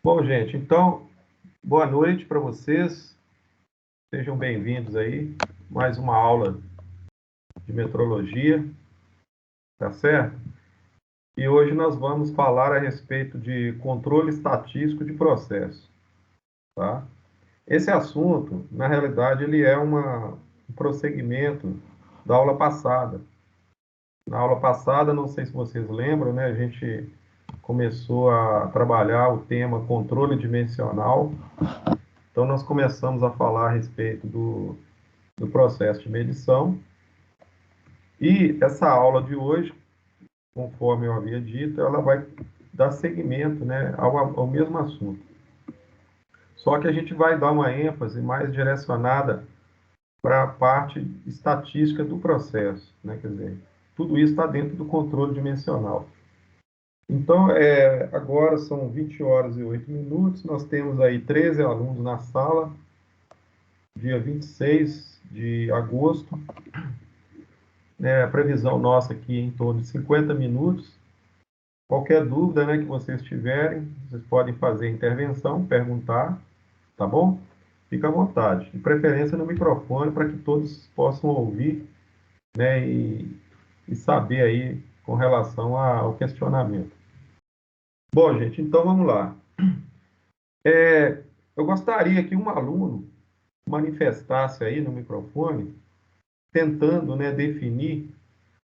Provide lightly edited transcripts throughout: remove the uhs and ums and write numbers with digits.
Bom, gente, então, boa noite para vocês. Sejam bem-vindos aí. Mais uma aula de metrologia, tá certo? E hoje nós vamos falar a respeito de controle estatístico de processo, tá? Esse assunto, na realidade, ele é um prosseguimento da aula passada. Na aula passada, não sei se vocês lembram, né? A gente começou a trabalhar o tema controle dimensional. Então, nós começamos a falar a respeito do processo de medição. E essa aula de hoje, conforme eu havia dito, ela vai dar seguimento, né, ao mesmo assunto. Só que a gente vai dar uma ênfase mais direcionada para a parte estatística do processo, né? Quer dizer, tudo isso está dentro do controle dimensional. Então, agora são 20 horas e 8 minutos, nós temos aí 13 alunos na sala, dia 26 de agosto, né, a previsão nossa aqui é em torno de 50 minutos. Qualquer dúvida, né, que vocês tiverem, vocês podem fazer intervenção, perguntar, tá bom? Fica à vontade. De preferência no microfone, para que todos possam ouvir, né, e saber aí com relação ao questionamento. Bom, gente, então vamos lá. Eu gostaria que um aluno manifestasse aí no microfone, tentando, né, definir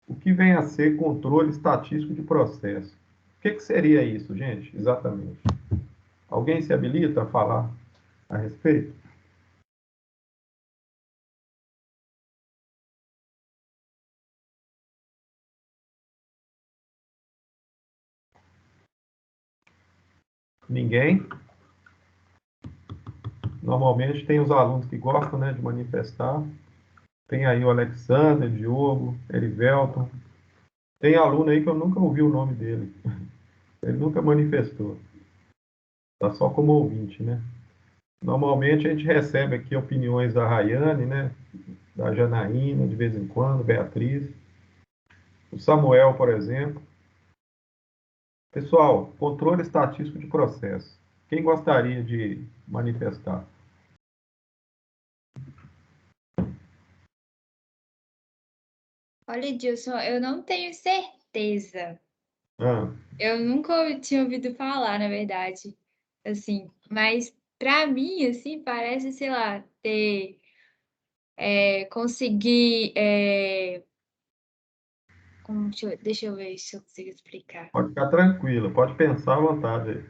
o que vem a ser controle estatístico de processo. O que seria isso, gente, exatamente? Alguém se habilita a falar a respeito? Ninguém? Normalmente tem os alunos que gostam, né, de manifestar. Tem aí o Alexander, Diogo, Erivelton. Tem aluno aí que eu nunca ouvi o nome dele. Ele nunca manifestou. Está só como ouvinte, né? Normalmente a gente recebe aqui opiniões da Rayane, né? Da Janaína, de vez em quando, Beatriz. O Samuel, por exemplo. Pessoal, controle estatístico de processo. Quem gostaria de manifestar? Olha, Edilson, eu não tenho certeza. Ah, Eu nunca tinha ouvido falar, na verdade, assim. Mas para mim, assim, parece, sei lá, conseguir, deixa eu ver se eu consigo explicar. pode ficar tranquilo, pode pensar à vontade aí.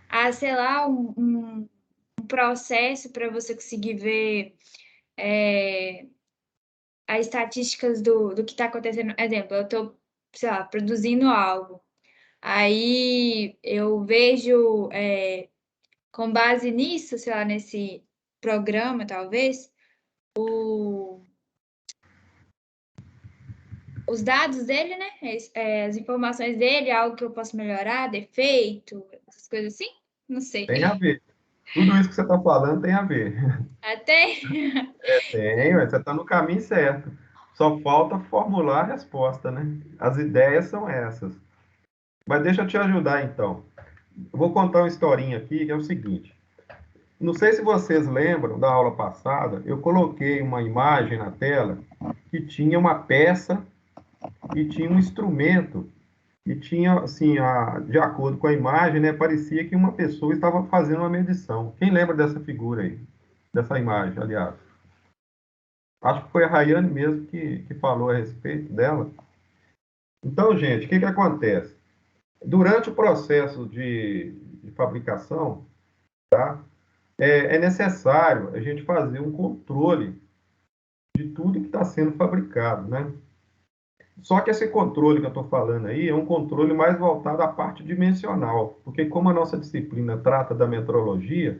Ah, sei lá, um processo para você conseguir ver é, as estatísticas do que está acontecendo. Exemplo, eu estou, sei lá, produzindo algo. Aí eu vejo, com base nisso, sei lá, nesse programa, talvez, os dados dele, né? As informações dele, algo que eu posso melhorar, defeito, essas coisas assim? Não sei. Tem a ver. Tudo isso que você está falando tem a ver. Até. Tem, você está no caminho certo. Só falta formular a resposta, né? As ideias são essas. Mas deixa eu te ajudar, então. Eu vou contar uma historinha aqui, que é o seguinte. Não sei se vocês lembram da aula passada, eu coloquei uma imagem na tela que tinha uma peça e tinha um instrumento e tinha, assim, de acordo com a imagem, né, parecia que uma pessoa estava fazendo uma medição. Quem lembra dessa figura aí? Dessa imagem, aliás? Acho que foi a Rayane mesmo que falou a respeito dela. Então, gente, o que acontece? Durante o processo de fabricação, é necessário a gente fazer um controle de tudo que está sendo fabricado, né? Só que esse controle que eu estou falando aí é um controle mais voltado à parte dimensional, porque como a nossa disciplina trata da metrologia,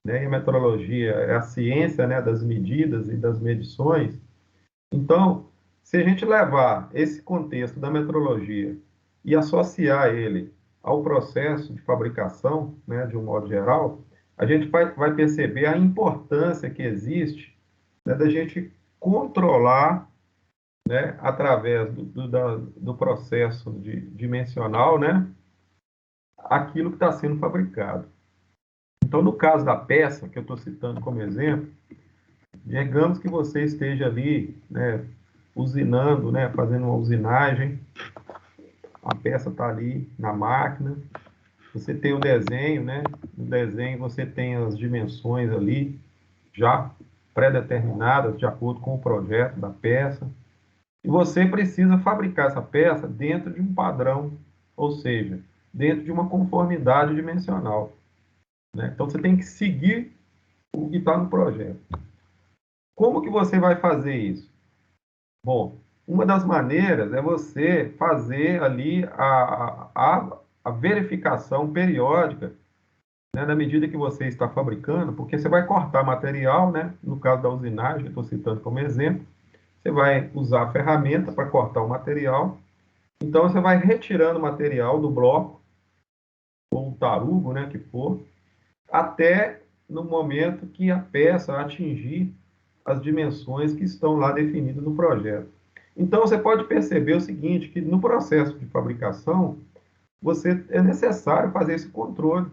né, e a metrologia é a ciência, né, das medidas e das medições, então, se a gente levar esse contexto da metrologia e associar ele ao processo de fabricação, né, de um modo geral, a gente vai perceber a importância que existe, né, da gente controlar, né, através do processo dimensional, né, aquilo que está sendo fabricado. Então, no caso da peça, que eu estou citando como exemplo, digamos que você esteja ali, né, usinando, né, fazendo uma usinagem, a peça está ali na máquina, você tem o desenho, né, no desenho você tem as dimensões ali, já pré-determinadas, de acordo com o projeto da peça, e você precisa fabricar essa peça dentro de um padrão, ou seja, dentro de uma conformidade dimensional, né? Então, você tem que seguir o que está no projeto. Como que você vai fazer isso? Bom, uma das maneiras é você fazer ali a verificação periódica, né, na medida que você está fabricando, porque você vai cortar material, né? No caso da usinagem, estou citando como exemplo, você vai usar a ferramenta para cortar o material. Então, você vai retirando o material do bloco, ou tarugo, né, que for, até no momento que a peça atingir as dimensões que estão lá definidas no projeto. Então, você pode perceber o seguinte, que no processo de fabricação, é necessário fazer esse controle,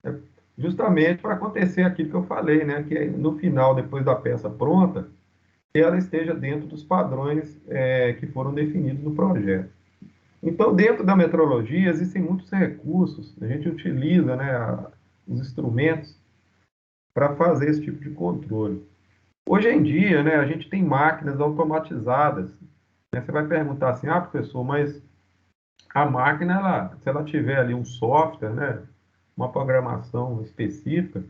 né, justamente para acontecer aquilo que eu falei, né, que no final, depois da peça pronta, ela esteja dentro dos padrões que foram definidos no projeto. Então, dentro da metrologia, existem muitos recursos, a gente utiliza, né, os instrumentos para fazer esse tipo de controle. Hoje em dia, né, a gente tem máquinas automatizadas, né? Você vai perguntar assim, professor, mas a máquina, se ela tiver ali um software, né, uma programação específica,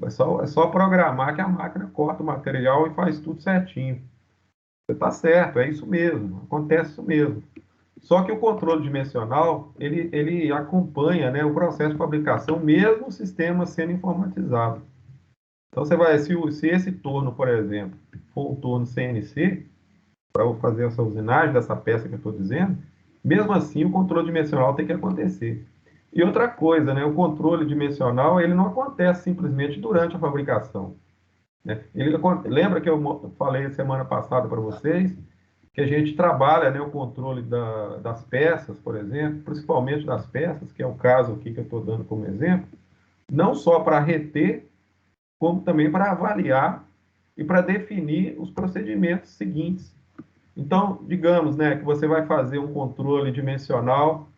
é só programar que a máquina corta o material e faz tudo certinho. Você está certo, é isso mesmo, acontece isso mesmo. Só que o controle dimensional, ele acompanha, né, o processo de fabricação, mesmo o sistema sendo informatizado. Então, se esse torno, por exemplo, for um torno CNC, para fazer essa usinagem dessa peça que eu estou dizendo, mesmo assim o controle dimensional tem que acontecer. E outra coisa, né, o controle dimensional ele não acontece simplesmente durante a fabricação, né? Lembra que eu falei semana passada para vocês que a gente trabalha, né, o controle das peças, por exemplo, principalmente das peças, que é o caso aqui que eu estou dando como exemplo, não só para reter, como também para avaliar e para definir os procedimentos seguintes. Então, digamos, né, que você vai fazer um controle dimensional,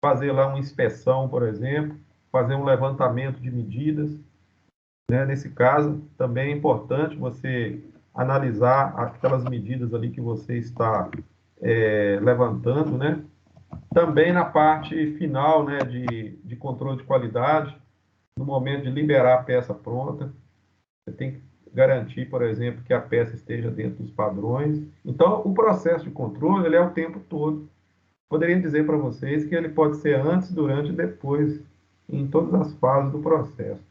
fazer lá uma inspeção, por exemplo, fazer um levantamento de medidas, né? Nesse caso, também é importante você analisar aquelas medidas ali que você está levantando, né? Também na parte final, né, de controle de qualidade, no momento de liberar a peça pronta, você tem que garantir, por exemplo, que a peça esteja dentro dos padrões. Então, o processo de controle ele é o tempo todo. Poderia dizer para vocês que ele pode ser antes, durante e depois, em todas as fases do processo.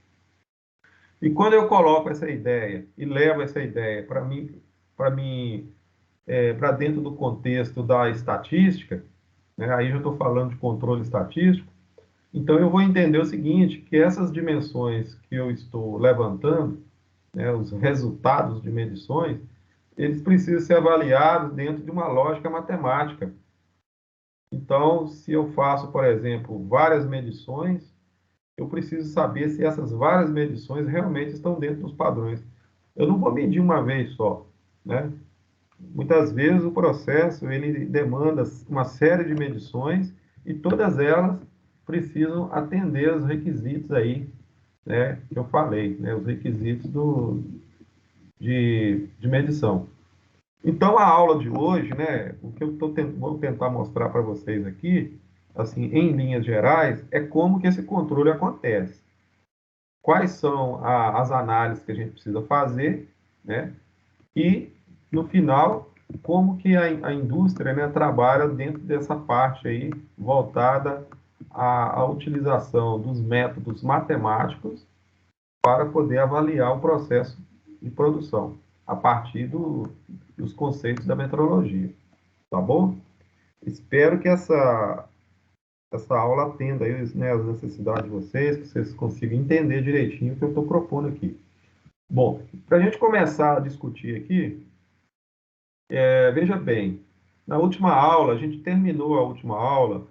E quando eu coloco essa ideia e levo essa ideia para dentro do contexto da estatística, né, aí já estou falando de controle estatístico, então eu vou entender o seguinte, que essas dimensões que eu estou levantando, né, os resultados de medições, eles precisam ser avaliados dentro de uma lógica matemática. Então, se eu faço, por exemplo, várias medições, eu preciso saber se essas várias medições realmente estão dentro dos padrões. Eu não vou medir uma vez só, né? Muitas vezes o processo ele demanda uma série de medições e todas elas precisam atender os requisitos aí, né, que eu falei, né, os requisitos de medição. Então, a aula de hoje, né, o que eu vou tentar mostrar para vocês aqui, assim, em linhas gerais, é como que esse controle acontece. Quais são as análises que a gente precisa fazer, né? E, no final, como que a indústria, né, trabalha dentro dessa parte aí, voltada à utilização dos métodos matemáticos para poder avaliar o processo de produção, a partir dos conceitos da metrologia. Tá bom? Espero que essa aula atenda aí, né, as necessidades de vocês, que vocês consigam entender direitinho o que eu estou propondo aqui. Bom, para a gente começar a discutir aqui, veja bem, na última aula, a gente terminou a última aula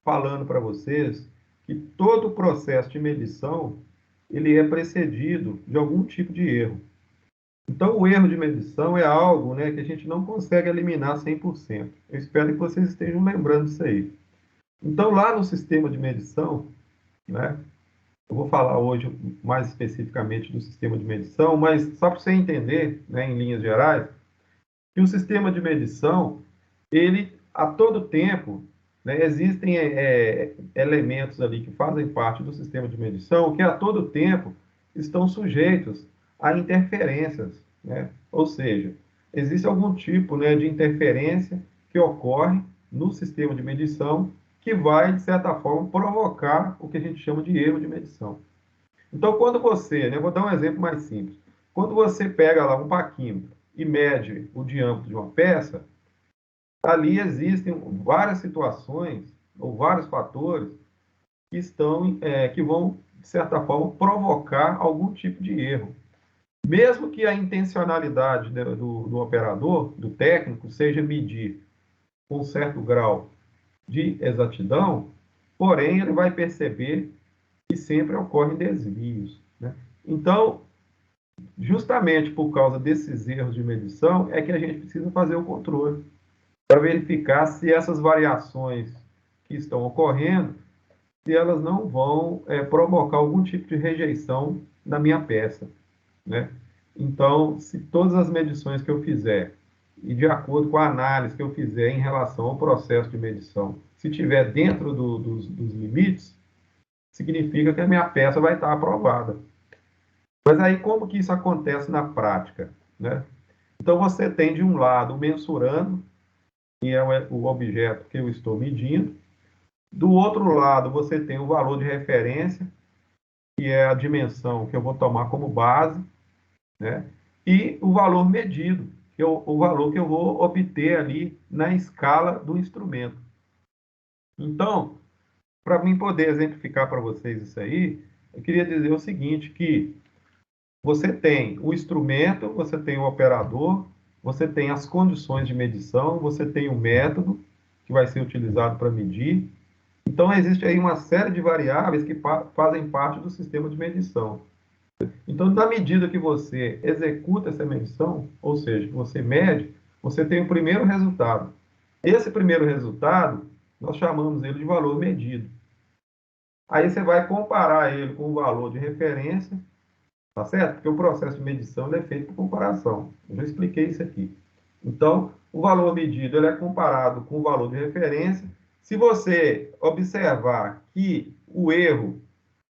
falando para vocês que todo o processo de medição ele é precedido de algum tipo de erro. Então, o erro de medição é algo, né, que a gente não consegue eliminar 100%. Eu espero que vocês estejam lembrando disso aí. Então, lá no sistema de medição, né, eu vou falar hoje mais especificamente do sistema de medição, mas só para você entender, né, em linhas gerais, que o sistema de medição, ele, a todo tempo, né, existem elementos ali que fazem parte do sistema de medição que a todo tempo estão sujeitos a interferências, né? Ou seja, existe algum tipo, né, de interferência que ocorre no sistema de medição que vai, de certa forma, provocar o que a gente chama de erro de medição. Então, quando você, né, vou dar um exemplo mais simples. Quando você pega lá um paquímetro e mede o diâmetro de uma peça, ali existem várias situações ou vários fatores que estão, que vão, de certa forma, provocar algum tipo de erro. Mesmo que a intencionalidade do operador, do técnico, seja medir com um certo grau de exatidão, porém ele vai perceber que sempre ocorrem desvios, né? Então, justamente por causa desses erros de medição, é que a gente precisa fazer o controle, para verificar se essas variações que estão ocorrendo, se elas não vão provocar algum tipo de rejeição na minha peça, né? Então, se todas as medições que eu fizer, e de acordo com a análise que eu fizer em relação ao processo de medição, se estiver dentro dos limites, significa que a minha peça vai estar aprovada. Mas aí, como que isso acontece na prática, né? Então, você tem, de um lado, mensurando, que é o objeto que eu estou medindo. Do outro lado, você tem o valor de referência, que é a dimensão que eu vou tomar como base, né? E o valor medido, que é o valor que eu vou obter ali na escala do instrumento. Então, para mim poder exemplificar para vocês isso aí, eu queria dizer o seguinte, que você tem o instrumento, você tem o operador, você tem as condições de medição, você tem o método que vai ser utilizado para medir. Então, existe aí uma série de variáveis que fazem parte do sistema de medição. Então, na medida que você executa essa medição, ou seja, que você mede, você tem o primeiro resultado. Esse primeiro resultado, nós chamamos ele de valor medido. Aí você vai comparar ele com o valor de referência, tá certo? Porque o processo de medição é feito por comparação. Eu já expliquei isso aqui. Então, o valor medido ele é comparado com o valor de referência. Se você observar que o erro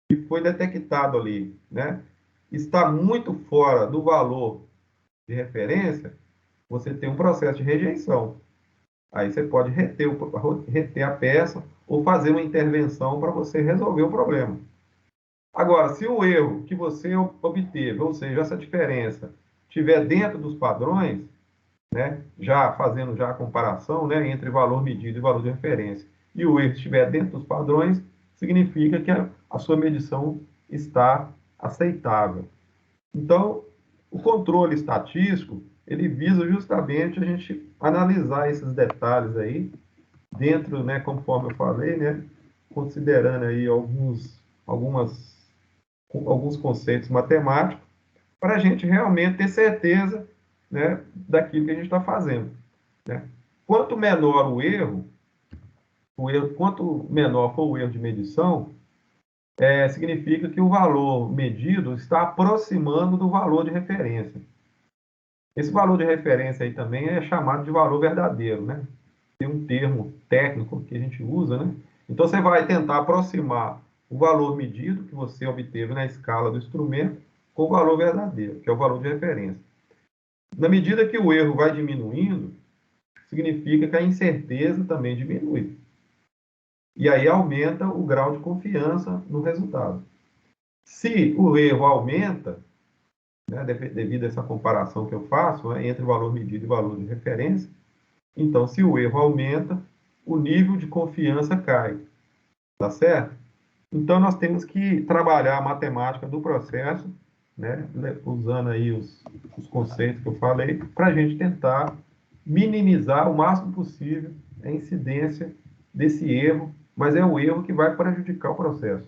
que foi detectado ali, né, está muito fora do valor de referência, você tem um processo de rejeição. Aí você pode reter a peça ou fazer uma intervenção para você resolver o problema. Agora, se o erro que você obteve, ou seja, essa diferença, estiver dentro dos padrões, né, já fazendo já a comparação, né, entre valor medido e valor de referência, e o erro estiver dentro dos padrões, significa que a sua medição está aceitável. Então, o controle estatístico, ele visa justamente a gente analisar esses detalhes aí, dentro, né, conforme eu falei, né, considerando aí alguns conceitos matemáticos, para a gente realmente ter certeza, né, daquilo que a gente está fazendo, né? Quanto menor quanto menor for o erro de medição, significa que o valor medido está aproximando do valor de referência. Esse valor de referência aí também é chamado de valor verdadeiro, né? Tem um termo técnico que a gente usa, né? Então você vai tentar aproximar o valor medido que você obteve na escala do instrumento com o valor verdadeiro, que é o valor de referência. Na medida que o erro vai diminuindo, significa que a incerteza também diminui. E aí aumenta o grau de confiança no resultado. Se o erro aumenta, né, devido a essa comparação que eu faço, né, entre o valor medido e o valor de referência, então, se o erro aumenta, o nível de confiança cai. Tá certo? Então, nós temos que trabalhar a matemática do processo, né, usando aí os conceitos que eu falei, para a gente tentar minimizar o máximo possível a incidência desse erro, mas é o erro que vai prejudicar o processo.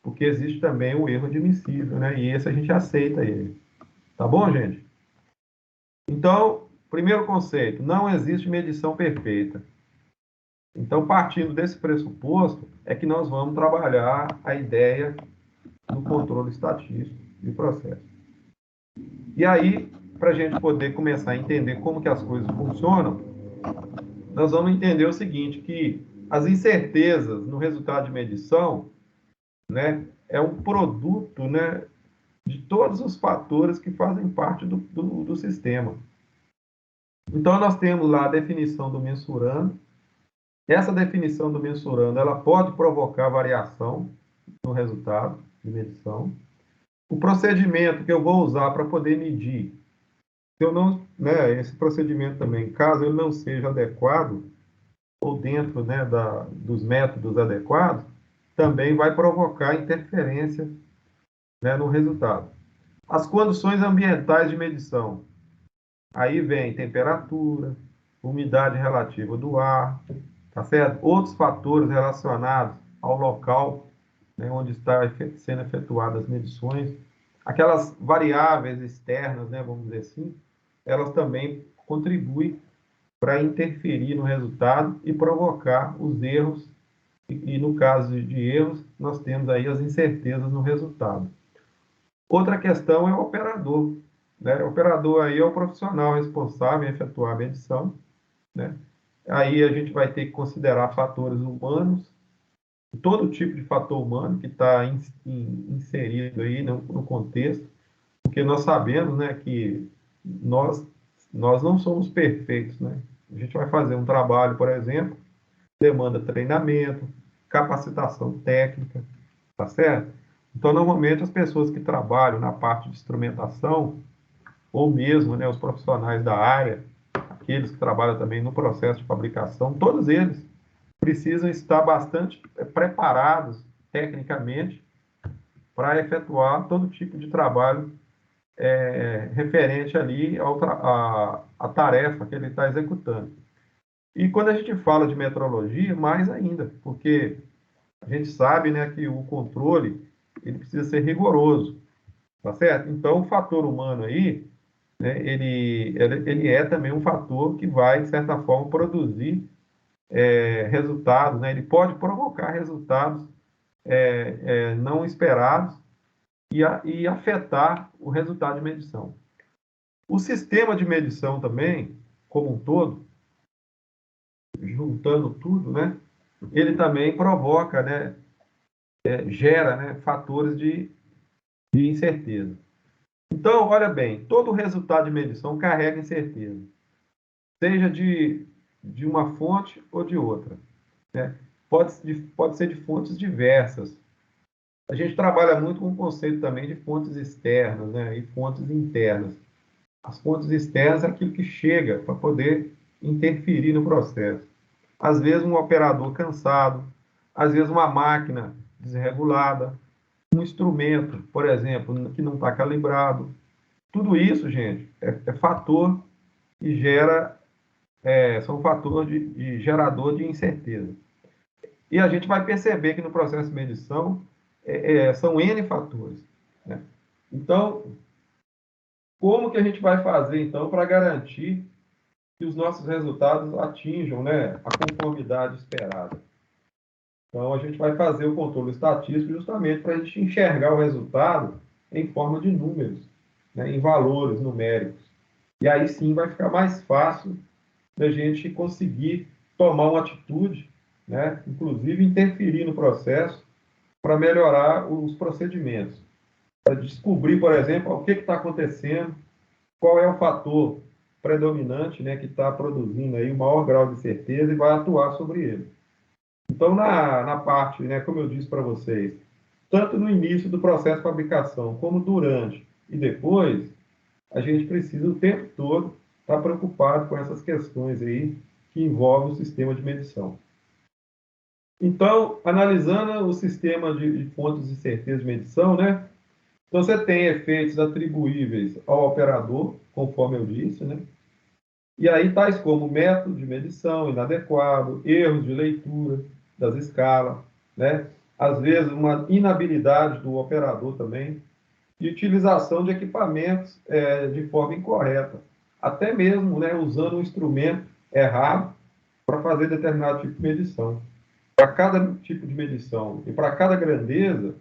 porque existe também o erro admissível, né? E esse a gente aceita ele. Tá bom, gente? Então, primeiro conceito, não existe medição perfeita. Então, partindo desse pressuposto, é que nós vamos trabalhar a ideia do controle estatístico de processo. E aí, para a gente poder começar a entender como que as coisas funcionam, nós vamos entender o seguinte, que as incertezas no resultado de medição, né, é um produto, né, de todos os fatores que fazem parte do sistema. Então, nós temos lá a definição do mensurando. Essa definição do mensurando, ela pode provocar variação no resultado de medição. O procedimento que eu vou usar para poder medir, se eu não, né, esse procedimento também, caso ele não seja adequado, ou dentro, né, dos métodos adequados, também vai provocar interferência, né, no resultado. As condições ambientais de medição. Aí vem temperatura, umidade relativa do ar, tá certo? Outros fatores relacionados ao local, né, onde está sendo efetuadas as medições. Aquelas variáveis externas, né, vamos dizer assim, elas também contribuem para interferir no resultado e provocar os erros. E no caso de erros, nós temos aí as incertezas no resultado. Outra questão é o operador, né? O operador aí é o profissional responsável em efetuar a medição, né? Aí a gente vai ter que considerar fatores humanos, todo tipo de fator humano que está inserido aí no contexto, porque nós sabemos, né, que nós não somos perfeitos, né? A gente vai fazer um trabalho, por exemplo, demanda treinamento, capacitação técnica, tá certo? Então, normalmente, as pessoas que trabalham na parte de instrumentação, ou mesmo, né, os profissionais da área, aqueles que trabalham também no processo de fabricação, todos eles precisam estar bastante preparados tecnicamente para efetuar todo tipo de trabalho referente ali à tarefa que ele está executando. E quando a gente fala de metrologia, mais ainda, porque a gente sabe, né, que o controle ele precisa ser rigoroso, tá certo? Então, o fator humano aí, né, ele é também um fator que vai, de certa forma, produzir resultados, né? Ele pode provocar resultados não esperados e afetar o resultado de medição. O sistema de medição também, como um todo, juntando tudo, né, ele também provoca, né, gera, né, fatores de incerteza. Então, olha bem, todo resultado de medição carrega incerteza, seja de uma fonte ou de outra, né? Pode ser de fontes diversas. A gente trabalha muito com o conceito também de fontes externas, né, e fontes internas. As fontes externas é aquilo que chega para poder interferir no processo. Às vezes um operador cansado, às vezes uma máquina desregulada, um instrumento, por exemplo, que não está calibrado. Tudo isso, gente, é fator que gera, são fatores de gerador de incerteza. E a gente vai perceber que no processo de medição são N fatores, né? Então, como que a gente vai fazer, então, para garantir que os nossos resultados atinjam, né, a conformidade esperada? Então, a gente vai fazer o controle estatístico justamente para a gente enxergar o resultado em forma de números, né, em valores numéricos. E aí sim vai ficar mais fácil da gente conseguir tomar uma atitude, né, inclusive interferir no processo para melhorar os procedimentos. Para descobrir, por exemplo, o que está acontecendo, qual é o fator predominante, né, que está produzindo aí o maior grau de certeza e vai atuar sobre ele. Então, na parte, né, como eu disse para vocês, tanto no início do processo de fabricação, como durante e depois, a gente precisa o tempo todo estar preocupado com essas questões aí que envolvem o sistema de medição. Então, analisando o sistema de fontes de certeza de medição, né? Então, você tem efeitos atribuíveis ao operador, conforme eu disse, né? E aí, tais como método de medição inadequado, erros de leitura das escalas, né? às vezes, uma inabilidade do operador também, e utilização de equipamentos de forma incorreta, até mesmo, né, usando um instrumento errado para fazer determinado tipo de medição. Para cada tipo de medição e para cada grandeza,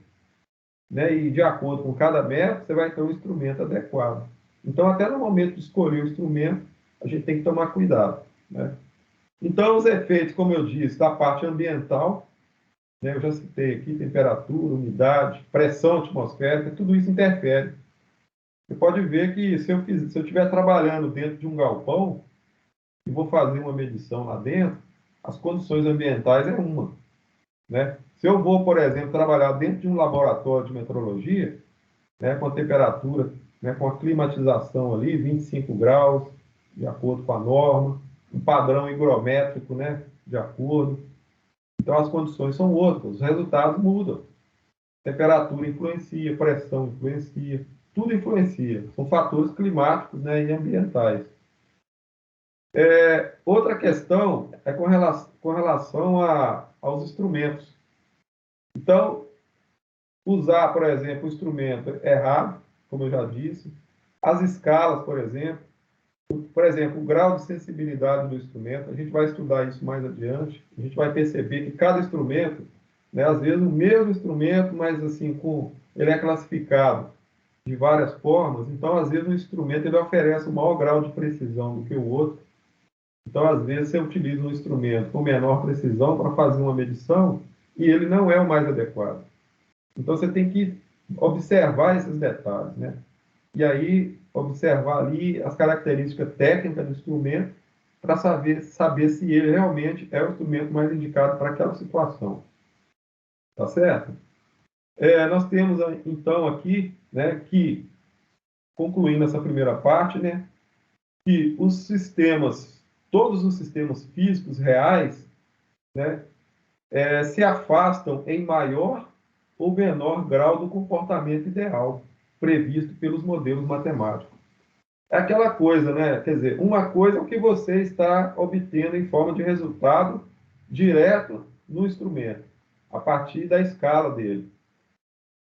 né, e de acordo com cada método, você vai ter um instrumento adequado. Então, até no momento de escolher o instrumento, a gente tem que tomar cuidado, né? Então, os efeitos, como eu disse, da parte ambiental, né, eu já citei aqui, temperatura, umidade, pressão atmosférica, tudo isso interfere. Você pode ver que se eu estiver trabalhando dentro de um galpão e vou fazer uma medição lá dentro, as condições ambientais é uma, né? Se eu vou, por exemplo, trabalhar dentro de um laboratório de metrologia, né, com a temperatura, né, com a climatização ali, 25 graus, de acordo com a norma, um padrão higrométrico, né, de acordo. Então, as condições são outras, os resultados mudam. Temperatura influencia, pressão influencia, tudo influencia. São fatores climáticos, né, e ambientais. Outra questão é com relação aos instrumentos. Então, usar, por exemplo, o instrumento errado, como eu já disse, as escalas, por exemplo, o grau de sensibilidade do instrumento, a gente vai estudar isso mais adiante, a gente vai perceber que cada instrumento, né, às vezes o mesmo instrumento, mas assim, ele é classificado de várias formas, então às vezes o instrumento ele oferece um maior grau de precisão do que o outro, então às vezes você utiliza um instrumento com menor precisão para fazer uma medição e ele não é o mais adequado. Então você tem que observar esses detalhes, né? E aí observar ali as características técnicas do instrumento para saber se ele realmente é o instrumento mais indicado para aquela situação. Tá certo? Nós temos, então, aqui, né, que, concluindo essa primeira parte, né, que todos os sistemas físicos reais, né, se afastam em maior ou menor grau do comportamento ideal previsto pelos modelos matemáticos. É aquela coisa, né? Quer dizer, uma coisa é o que você está obtendo em forma de resultado direto no instrumento, a partir da escala dele.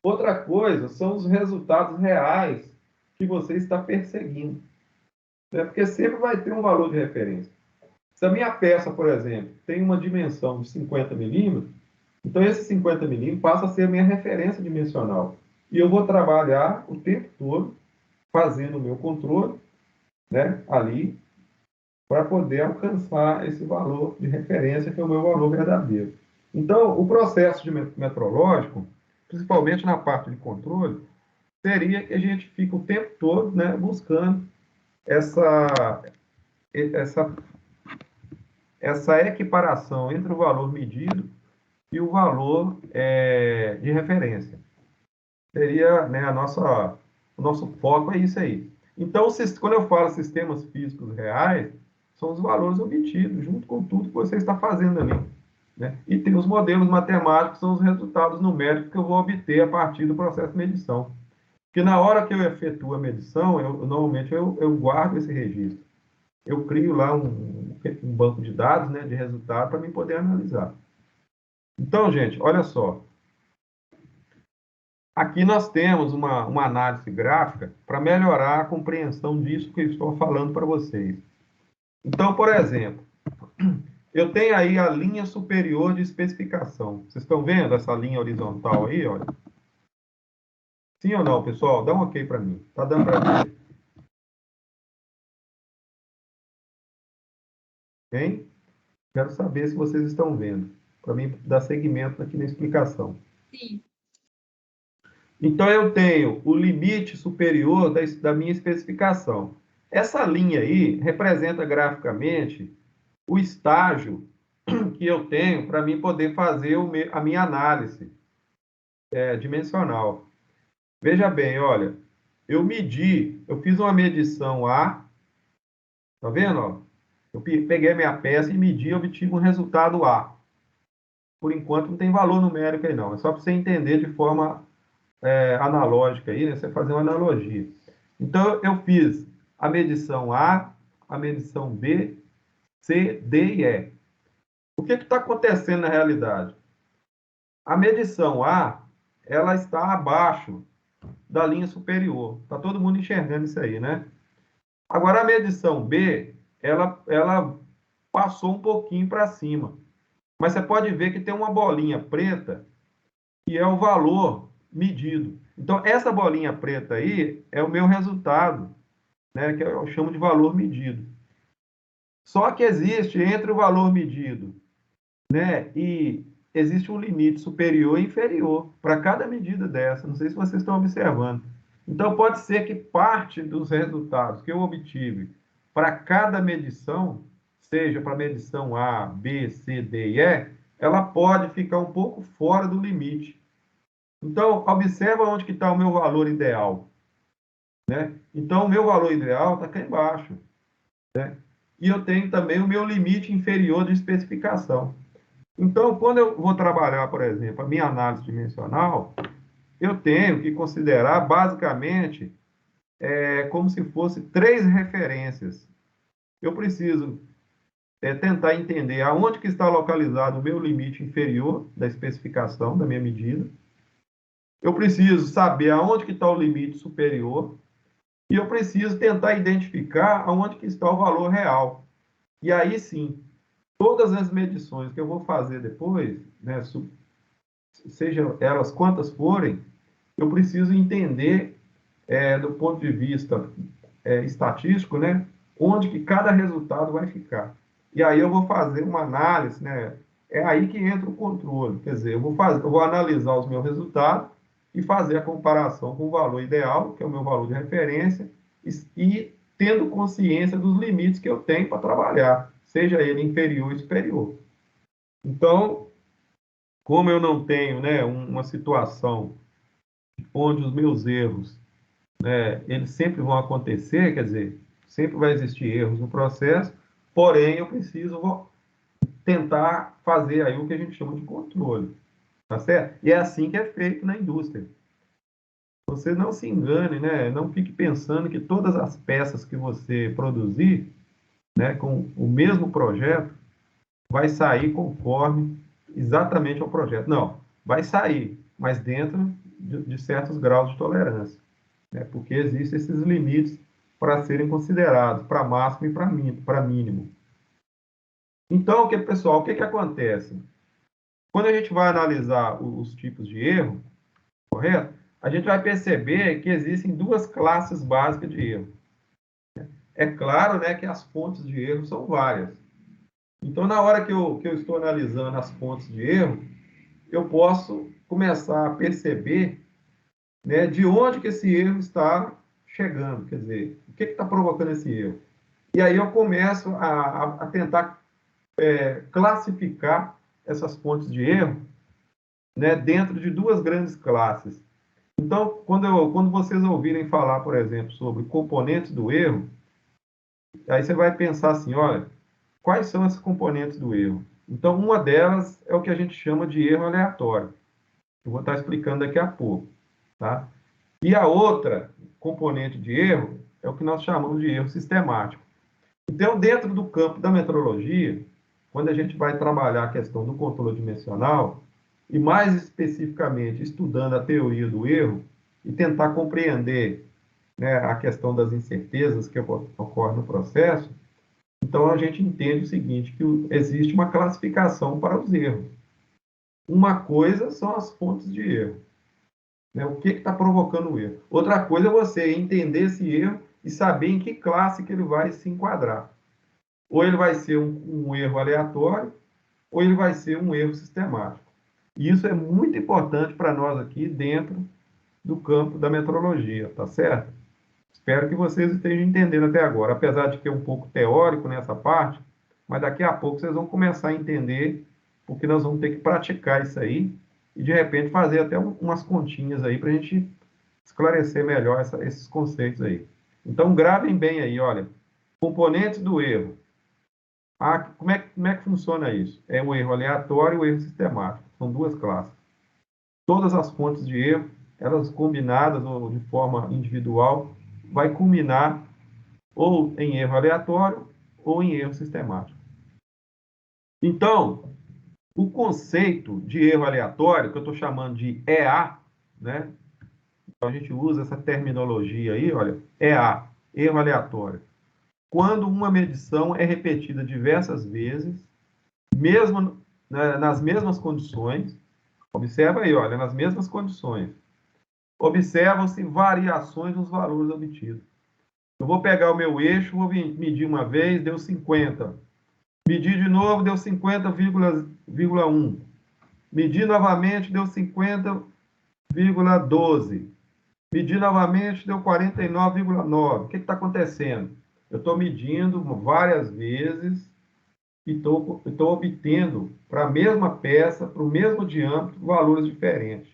Outra coisa são os resultados reais que você está perseguindo, né? Porque sempre vai ter um valor de referência. Se a minha peça, por exemplo, tem uma dimensão de 50 milímetros, então esse 50 milímetros passa a ser a minha referência dimensional. E eu vou trabalhar o tempo todo fazendo o meu controle, né, ali, para poder alcançar esse valor de referência, que é o meu valor verdadeiro. Então, o processo de metrológico, principalmente na parte de controle, seria que a gente fica o tempo todo, né, buscando essa, essa, essa equiparação entre o valor medido e o valor de referência. Seria, né, o nosso foco é isso aí. Então, quando eu falo sistemas físicos reais, são os valores obtidos, junto com tudo que você está fazendo ali, né? E tem os modelos matemáticos, são os resultados numéricos que eu vou obter a partir do processo de medição. Porque na hora que eu efetuo a medição, normalmente eu guardo esse registro. Eu crio lá um banco de dados, né, de resultado para mim poder analisar. Então, gente, olha só. Aqui nós temos uma análise gráfica para melhorar a compreensão disso que eu estou falando para vocês. Então, por exemplo, eu tenho aí a linha superior de especificação. Vocês estão vendo essa linha horizontal aí, olha? Sim ou não, pessoal? Dá um ok para mim. Tá dando para ver? Hein? Quero saber se vocês estão vendo, para mim dar seguimento aqui na explicação. Sim. Então, eu tenho o limite superior da minha especificação. Essa linha aí representa graficamente o estágio que eu tenho para mim poder fazer a minha análise dimensional. Veja bem, olha, eu fiz uma medição A, tá vendo? Ó? Eu peguei a minha peça e medi e obtive um resultado A. Por enquanto não tem valor numérico aí não, é só para você entender de forma analógica aí, né? Você fazer uma analogia. Então, eu fiz a medição A, a medição B, C, D e E. O que está acontecendo na realidade? A medição A, ela está abaixo da linha superior. Está todo mundo enxergando isso aí, né? Agora, a medição B, ela passou um pouquinho para cima. Mas você pode ver que tem uma bolinha preta, que é o valor medido. Então, essa bolinha preta aí é o meu resultado, né, que eu chamo de valor medido. Só que existe entre o valor medido, né, e existe um limite superior e inferior para cada medida dessa. Não sei se vocês estão observando. Então, pode ser que parte dos resultados que eu obtive para cada medição, seja para medição A, B, C, D e E, ela pode ficar um pouco fora do limite. Então, observa onde que está o meu valor ideal, né? Então, o meu valor ideal está aqui embaixo, né? E eu tenho também o meu limite inferior de especificação. Então, quando eu vou trabalhar, por exemplo, a minha análise dimensional, eu tenho que considerar, basicamente, como se fosse 3 referências. Eu preciso tentar entender aonde que está localizado o meu limite inferior da especificação da minha medida. Eu preciso saber aonde que está o limite superior e eu preciso tentar identificar aonde que está o valor real. E aí sim, todas as medições que eu vou fazer depois, né, sejam elas quantas forem, eu preciso entender, do ponto de vista estatístico, né, onde que cada resultado vai ficar. E aí eu vou fazer uma análise, né, é aí que entra o controle. Quer dizer, eu vou analisar os meus resultados e fazer a comparação com o valor ideal, que é o meu valor de referência, e tendo consciência dos limites que eu tenho para trabalhar, seja ele inferior ou superior. Então, como eu não tenho, né, uma situação onde os meus erros, né, eles sempre vão acontecer, quer dizer, sempre vai existir erros no processo, porém eu preciso tentar fazer aí o que a gente chama de controle, tá certo? E é assim que é feito na indústria. Você não se engane, né? Não fique pensando que todas as peças que você produzir, né, com o mesmo projeto, vai sair conforme exatamente ao projeto. Não, vai sair, mas dentro de certos graus de tolerância, né? Porque existem esses limites para serem considerados, para máximo e para mínimo. Então, pessoal, o que acontece? Quando a gente vai analisar os tipos de erro, correto? A gente vai perceber que existem 2 classes básicas de erro. É claro, né, que as fontes de erro são várias. Então, na hora que eu estou analisando as fontes de erro, eu posso começar a perceber, né, de onde que esse erro está chegando, quer dizer, o que está provocando esse erro. E aí eu começo a tentar classificar essas fontes de erro, né, dentro de 2 grandes classes. Então, quando vocês ouvirem falar, por exemplo, sobre componentes do erro, aí você vai pensar assim, olha, quais são esses componentes do erro? Então, uma delas é o que a gente chama de erro aleatório. Eu vou estar explicando daqui a pouco, tá? E a outra componente de erro é o que nós chamamos de erro sistemático. Então, dentro do campo da metrologia, quando a gente vai trabalhar a questão do controle dimensional, e mais especificamente estudando a teoria do erro, e tentar compreender, né, a questão das incertezas que ocorrem no processo, então a gente entende o seguinte, que existe uma classificação para os erros. Uma coisa são as fontes de erro, né? O que está provocando o erro. Outra coisa é você entender esse erro e saber em que classe que ele vai se enquadrar. Ou ele vai ser um erro aleatório, ou ele vai ser um erro sistemático. E isso é muito importante para nós aqui dentro do campo da metrologia, tá certo? Espero que vocês estejam entendendo até agora, apesar de que é um pouco teórico nessa parte, mas daqui a pouco vocês vão começar a entender, porque nós vamos ter que praticar isso aí e de repente fazer até umas continhas aí para a gente esclarecer melhor esses conceitos aí. Então gravem bem aí, olha, componentes do erro. Como é que funciona isso? É o erro aleatório e o erro sistemático. São 2 classes. Todas as fontes de erro, elas combinadas ou de forma individual, vai culminar ou em erro aleatório ou em erro sistemático. Então, O conceito de erro aleatório, que eu estou chamando de EA, né? Então, a gente usa essa terminologia aí, olha, EA, erro aleatório. Quando uma medição é repetida diversas vezes, mesmo nas mesmas condições, observa aí, olha, nas mesmas condições, observam-se variações nos valores obtidos. Eu vou pegar o meu eixo, vou medir uma vez, deu 50. Medir de novo, deu 50,1. Medir novamente, deu 50,12. Medir novamente, deu 49,9. O que está acontecendo? Eu estou medindo várias vezes e estou obtendo para a mesma peça, para o mesmo diâmetro, valores diferentes.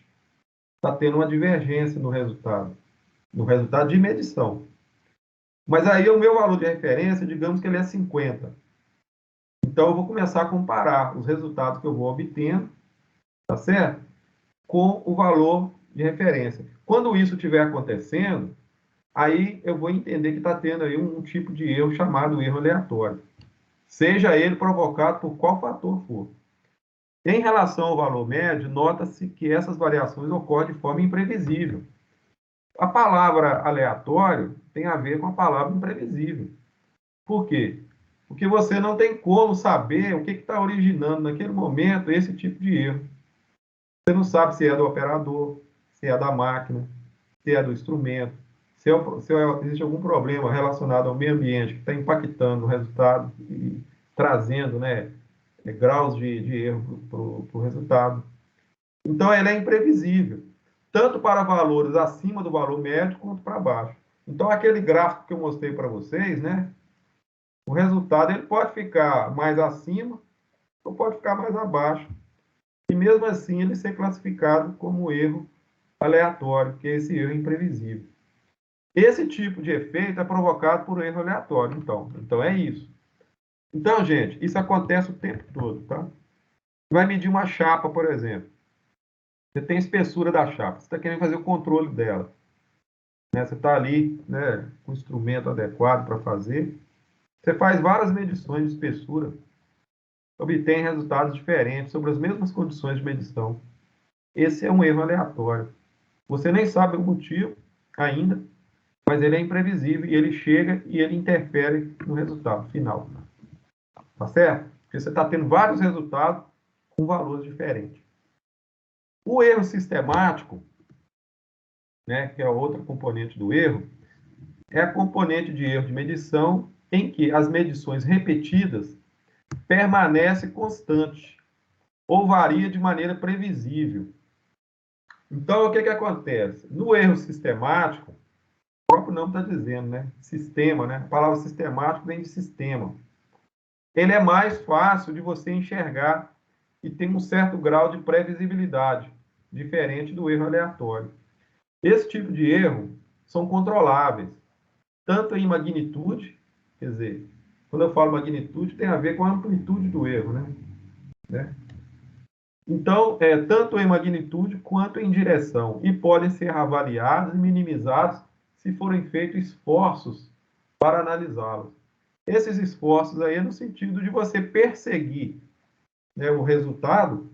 Está tendo uma divergência no resultado de medição. Mas aí o meu valor de referência, digamos que ele é 50. Então eu vou começar a comparar os resultados que eu vou obtendo, tá certo? Com o valor de referência. Quando isso estiver acontecendo, aí eu vou entender que está tendo aí um tipo de erro chamado erro aleatório. Seja ele provocado por qual fator for. Em relação ao valor médio, nota-se que essas variações ocorrem de forma imprevisível. A palavra aleatório tem a ver com a palavra imprevisível. Por quê? Porque você não tem como saber o que está originando naquele momento esse tipo de erro. Você não sabe se é do operador, se é da máquina, se é do instrumento, se existe algum problema relacionado ao meio ambiente que está impactando o resultado e trazendo, né, graus de erro para o resultado. Então, ela é imprevisível, tanto para valores acima do valor médio quanto para baixo. Então, aquele gráfico que eu mostrei para vocês, né, o resultado ele pode ficar mais acima ou pode ficar mais abaixo. E mesmo assim, ele ser classificado como erro aleatório, que é esse erro imprevisível. Esse tipo de efeito é provocado por erro aleatório, então é isso. Então, gente, isso acontece o tempo todo, tá? Você vai medir uma chapa, por exemplo. Você tem a espessura da chapa, você está querendo fazer o controle dela. Né? Você está ali, né, com o instrumento adequado para fazer. Você faz várias medições de espessura, obtém resultados diferentes sobre as mesmas condições de medição. Esse é um erro aleatório. Você nem sabe o motivo ainda, mas ele é imprevisível e ele chega e ele interfere no resultado final. Tá certo? Porque você está tendo vários resultados com valores diferentes. O erro sistemático, né, que é outra componente do erro, é a componente de erro de medição em que as medições repetidas permanecem constantes ou varia de maneira previsível. Então, o que acontece? No erro sistemático, o próprio nome está dizendo, né? Sistema, né? A palavra sistemático vem de sistema. Ele é mais fácil de você enxergar e tem um certo grau de previsibilidade, diferente do erro aleatório. Esse tipo de erro são controláveis, tanto em magnitude, quer dizer, quando eu falo magnitude, tem a ver com a amplitude do erro, né? Então, tanto em magnitude quanto em direção, e podem ser avaliados e minimizados se forem feitos esforços para analisá-los. Esses esforços aí é no sentido de você perseguir, né, o resultado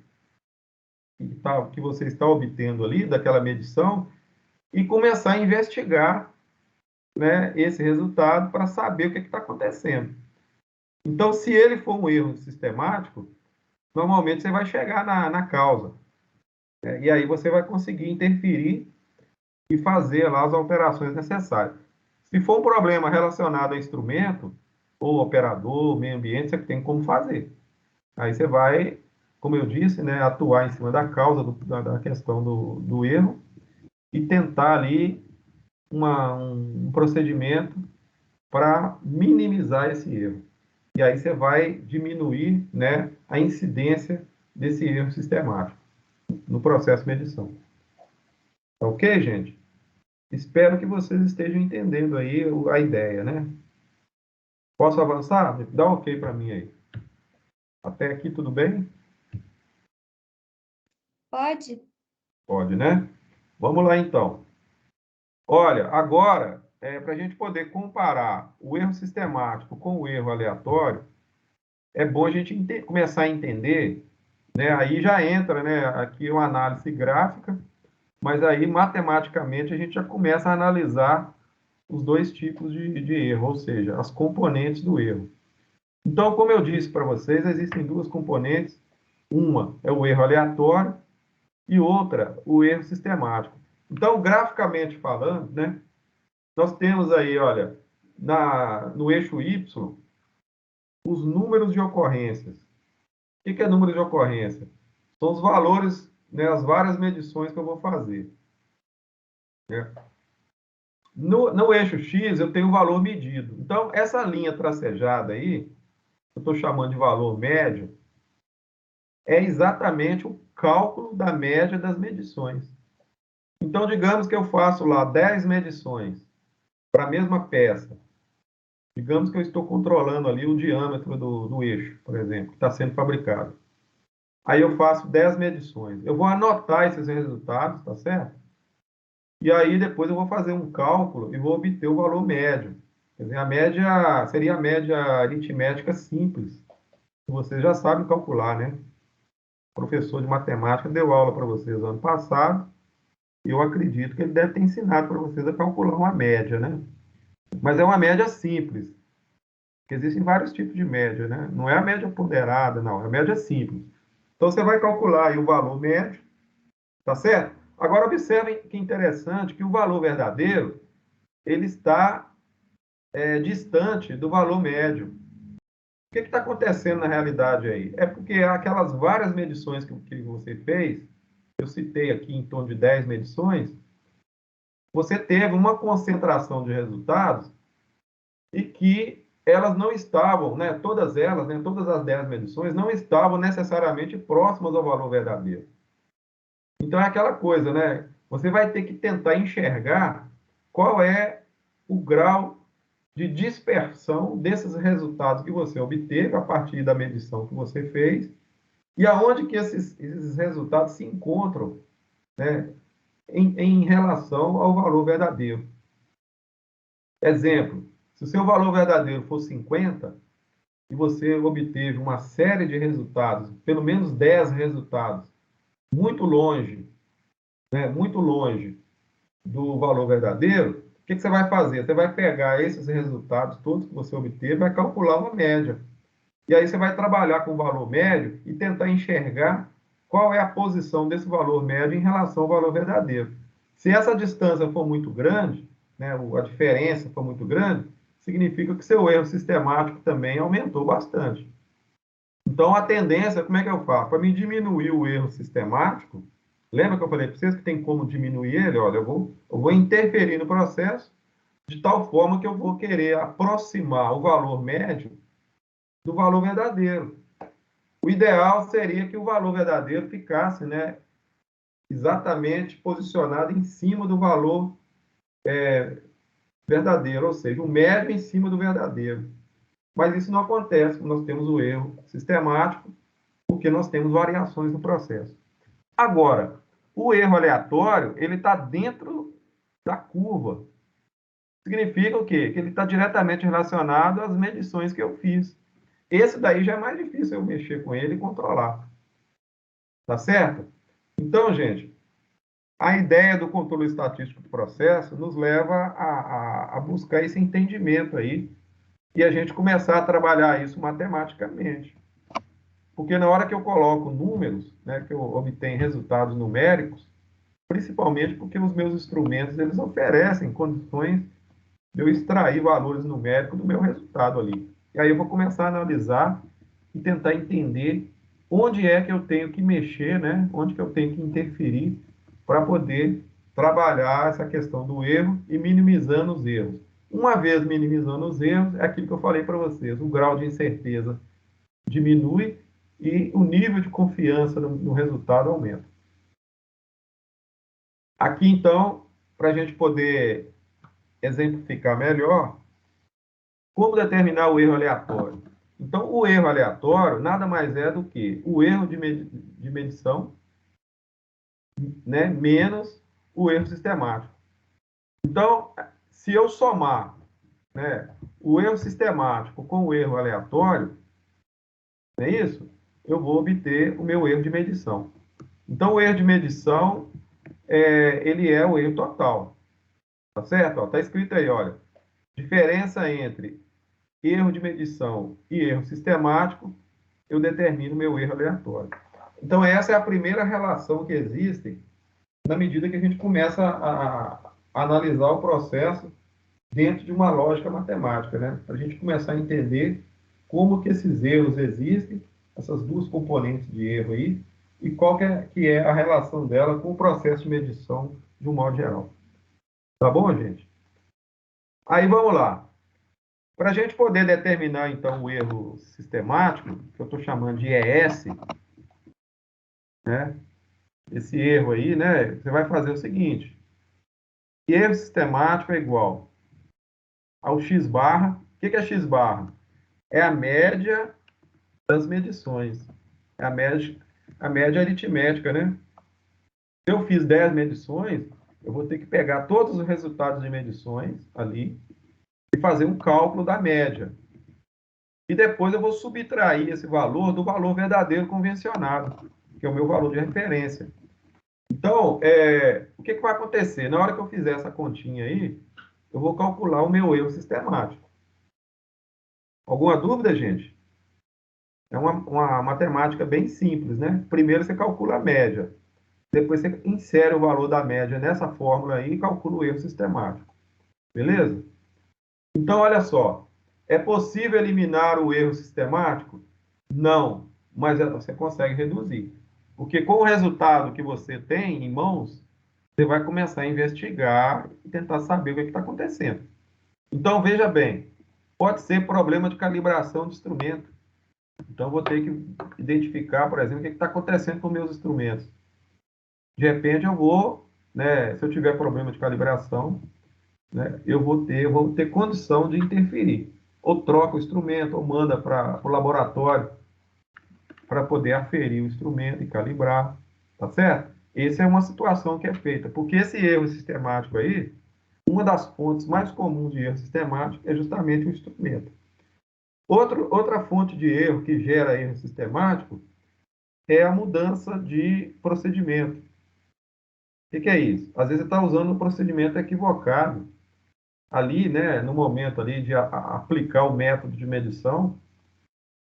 que você está obtendo ali daquela medição e começar a investigar, né, esse resultado para saber o que está acontecendo. Então, se ele for um erro sistemático, normalmente você vai chegar na causa. Né, e aí você vai conseguir interferir e fazer lá as alterações necessárias. Se for um problema relacionado a instrumento, ou operador, meio ambiente, você tem como fazer. Aí você vai, como eu disse, né, atuar em cima da causa da questão do erro e tentar ali um procedimento para minimizar esse erro. E aí você vai diminuir, né, a incidência desse erro sistemático no processo de medição. Tá ok, gente? Espero que vocês estejam entendendo aí a ideia, né? Posso avançar? Dá um ok para mim aí. Até aqui tudo bem? Pode? Pode, né? Vamos lá então. Olha, agora, para a gente poder comparar o erro sistemático com o erro aleatório, é bom a gente começar a entender, né? Aí já entra, né, aqui uma análise gráfica, mas aí matematicamente a gente já começa a analisar os dois tipos de erro, ou seja, as componentes do erro. Então, como eu disse para vocês, existem duas componentes. Uma é o erro aleatório e outra, o erro sistemático. Então, graficamente falando, né, nós temos aí, olha, no eixo Y, os números de ocorrências. O que é número de ocorrência? São os valores, né, as várias medições que eu vou fazer, né? No eixo X, eu tenho o valor medido. Então, essa linha tracejada aí, eu estou chamando de valor médio, é exatamente o cálculo da média das medições. Então, digamos que eu faço lá 10 medições para a mesma peça. Digamos que eu estou controlando ali o diâmetro do eixo, por exemplo, que está sendo fabricado. Aí eu faço 10 medições. Eu vou anotar esses resultados, tá certo? E aí depois eu vou fazer um cálculo e vou obter o valor médio. Quer dizer, a média seria a média aritmética simples, que vocês já sabem calcular, né? O professor de matemática deu aula para vocês ano passado, e eu acredito que ele deve ter ensinado para vocês a calcular uma média, né? Mas é uma média simples. Existem vários tipos de média, né? Não é a média ponderada, não, é a média simples. Então você vai calcular aí o valor médio, tá certo? Agora observem que interessante que o valor verdadeiro ele está distante do valor médio. O que está acontecendo na realidade aí? É porque aquelas várias medições que você fez, eu citei aqui em torno de 10 medições, você teve uma concentração de resultados e que elas não estavam, né, todas elas, né, todas as 10 medições, não estavam necessariamente próximas ao valor verdadeiro. Então é aquela coisa, né? Você vai ter que tentar enxergar qual é o grau de dispersão desses resultados que você obteve a partir da medição que você fez e aonde que esses resultados se encontram, né, em relação ao valor verdadeiro. Exemplo, se o seu valor verdadeiro for 50 e você obteve uma série de resultados, pelo menos 10 resultados, muito longe, né, muito longe do valor verdadeiro, o que você vai fazer? Você vai pegar esses resultados todos que você obteve, vai calcular uma média. E aí você vai trabalhar com o valor médio e tentar enxergar qual é a posição desse valor médio em relação ao valor verdadeiro. Se essa distância for muito grande, né, a diferença for muito grande, significa que seu erro sistemático também aumentou bastante. Então, a tendência, como é que eu faço? Para me diminuir o erro sistemático, lembra que eu falei para vocês que tem como diminuir ele? Olha, eu vou interferir no processo de tal forma que eu vou querer aproximar o valor médio do valor verdadeiro. O ideal seria que o valor verdadeiro ficasse, né, exatamente posicionado em cima do valor verdadeiro, ou seja, o médio em cima do verdadeiro. Mas isso não acontece quando nós temos o erro sistemático, porque nós temos variações no processo. Agora, o erro aleatório, ele está dentro da curva. Significa o quê? Que ele está diretamente relacionado às medições que eu fiz. Esse daí já é mais difícil eu mexer com ele e controlar. Tá certo? Então, gente, a ideia do controle estatístico do processo nos leva a buscar esse entendimento aí e a gente começar a trabalhar isso matematicamente. Porque na hora que eu coloco números, né, que eu obtenho resultados numéricos, principalmente porque os meus instrumentos eles oferecem condições de eu extrair valores numéricos do meu resultado ali. E aí eu vou começar a analisar e tentar entender onde é que eu tenho que mexer, né? Onde que eu tenho que interferir para poder trabalhar essa questão do erro e minimizando os erros. Uma vez minimizando os erros, é aquilo que eu falei para vocês, o grau de incerteza diminui e o nível de confiança no resultado aumenta. Aqui, então, para a gente poder exemplificar melhor, como determinar o erro aleatório? Então, o erro aleatório nada mais é do que o erro de medição, né, menos o erro sistemático. Então, se eu somar, né, o erro sistemático com o erro aleatório, não é isso? eu vou obter o meu erro de medição. Então, o erro de medição, ele é o erro total. Tá certo? Está escrito aí, olha, diferença entre erro de medição e erro sistemático, eu determino meu erro aleatório. Então, essa é a primeira relação que existe na medida que a gente começa a analisar o processo dentro de uma lógica matemática, né? Para a gente começar a entender como que esses erros existem, essas duas componentes de erro aí, e qual que é a relação dela com o processo de medição de um modo geral. Tá bom, gente? Aí vamos lá. Para a gente poder determinar, então, o erro sistemático, que eu estou chamando de ES, né? Esse erro aí, né? Você vai fazer o seguinte: erro sistemático é igual ao x barra. O que é x barra? É a média das medições. É a média aritmética, né? Se eu fiz 10 medições, eu vou ter que pegar todos os resultados de medições ali e fazer um cálculo da média. E depois eu vou subtrair esse valor do valor verdadeiro convencionado, que é o meu valor de referência. Então, o que vai acontecer? Na hora que eu fizer essa continha aí, eu vou calcular o meu erro sistemático. Alguma dúvida, gente? É uma matemática bem simples, né? Primeiro você calcula a média. Depois você insere o valor da média nessa fórmula aí e calcula o erro sistemático. Beleza? Então, olha só. É possível eliminar o erro sistemático? Não, mas você consegue reduzir. Porque com o resultado que você tem em mãos, você vai começar a investigar e tentar saber o que está acontecendo. Então, veja bem, pode ser problema de calibração de instrumento. Então, eu vou ter que identificar, por exemplo, o que está acontecendo com meus instrumentos. De repente, eu vou, né, se eu tiver problema de calibração, né, eu vou ter condição de interferir. Ou troca o instrumento, ou manda para o laboratório para poder aferir o instrumento e calibrar, tá certo? Essa é uma situação que é feita, porque esse erro sistemático aí, uma das fontes mais comuns de erro sistemático é justamente o instrumento. Outra fonte de erro que gera erro sistemático é a mudança de procedimento. O que é isso? Às vezes você está usando um procedimento equivocado ali, né, no momento ali de aplicar o método de medição.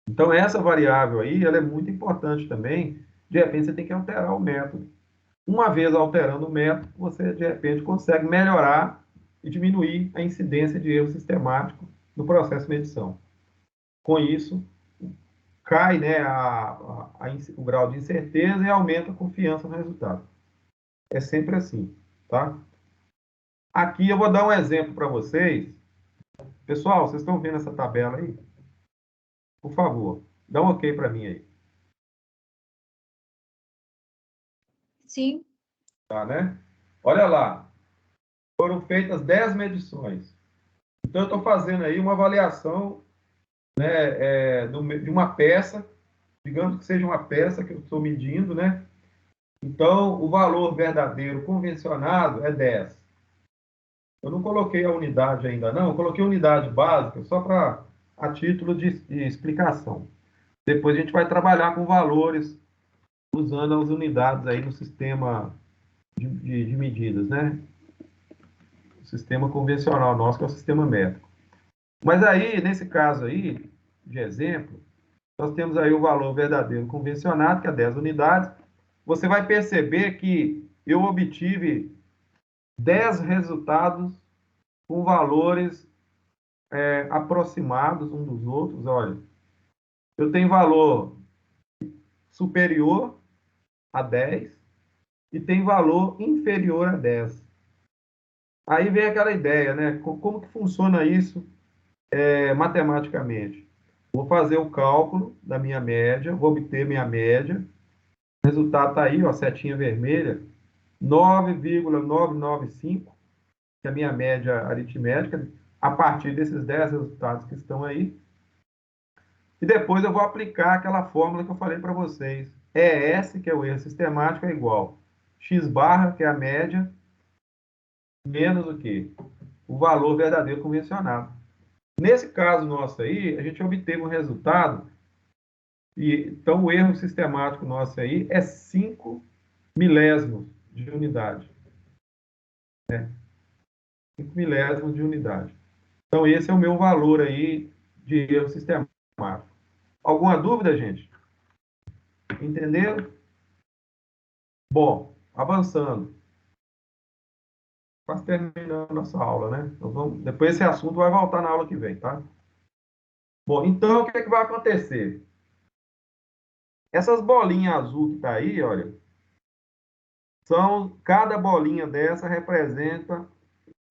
Então, essa variável aí, ela é muito importante também. De repente, você tem que alterar o método. Uma vez alterando o método, você, de repente, consegue melhorar e diminuir a incidência de erro sistemático no processo de medição. Com isso, cai, né, o grau de incerteza e aumenta a confiança no resultado. É sempre assim, tá? Aqui eu vou dar um exemplo para vocês. Pessoal, vocês estão vendo essa tabela aí? Por favor, dá um ok para mim aí. Sim. Tá, né? Olha lá, foram feitas 10 medições. Então, eu estou fazendo aí uma avaliação, né, de uma peça, digamos que seja uma peça que eu estou medindo, né? Então, o valor verdadeiro convencionado é 10. Eu não coloquei a unidade ainda não, eu coloquei a unidade básica só para a título de explicação. Depois a gente vai trabalhar com valores usando as unidades aí no sistema de medidas, né? O sistema convencional nosso, que é o sistema métrico. Mas aí, nesse caso aí, de exemplo, nós temos aí o valor verdadeiro convencionado, que é 10 unidades. Você vai perceber que eu obtive 10 resultados com valores aproximados um dos outros. Olha, eu tenho valor superior a 10 e tem valor inferior a 10. Aí vem aquela ideia, né? Como que funciona isso matematicamente? Vou fazer o cálculo da minha média, vou obter minha média. O resultado está aí, ó, setinha vermelha, 9,995, que é a minha média aritmética, a partir desses 10 resultados que estão aí. E depois eu vou aplicar aquela fórmula que eu falei para vocês. ES, que é o erro sistemático, é igual x barra, que é a média, menos o quê? O valor verdadeiro convencionado. Nesse caso nosso aí, a gente obteve um resultado Então, o erro sistemático nosso aí é 5 milésimos de unidade. 5 milésimos de unidade. Então, esse é o meu valor aí de erro sistemático. Alguma dúvida, gente? Entenderam? Bom, avançando. Quase terminando a nossa aula, né? Então, depois esse assunto vai voltar na aula que vem, tá? Bom, então, o que é que vai acontecer? Essas bolinhas azul que tá aí, olha, cada bolinha dessa representa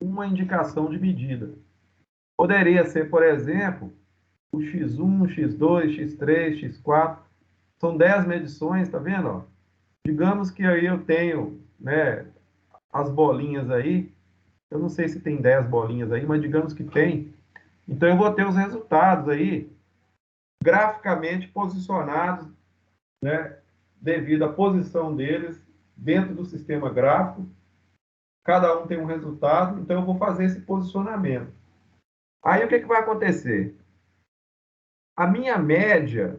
uma indicação de medida. Poderia ser, por exemplo, o X1, X2, X3, X4. São 10 medições, tá vendo? Ó? Digamos que aí eu tenho, né, as bolinhas aí. Eu não sei se tem 10 bolinhas aí, mas digamos que tem. Então eu vou ter os resultados aí graficamente posicionados, né, devido à posição deles dentro do sistema gráfico. Cada um tem um resultado, então eu vou fazer esse posicionamento. Aí o que vai acontecer? A minha média,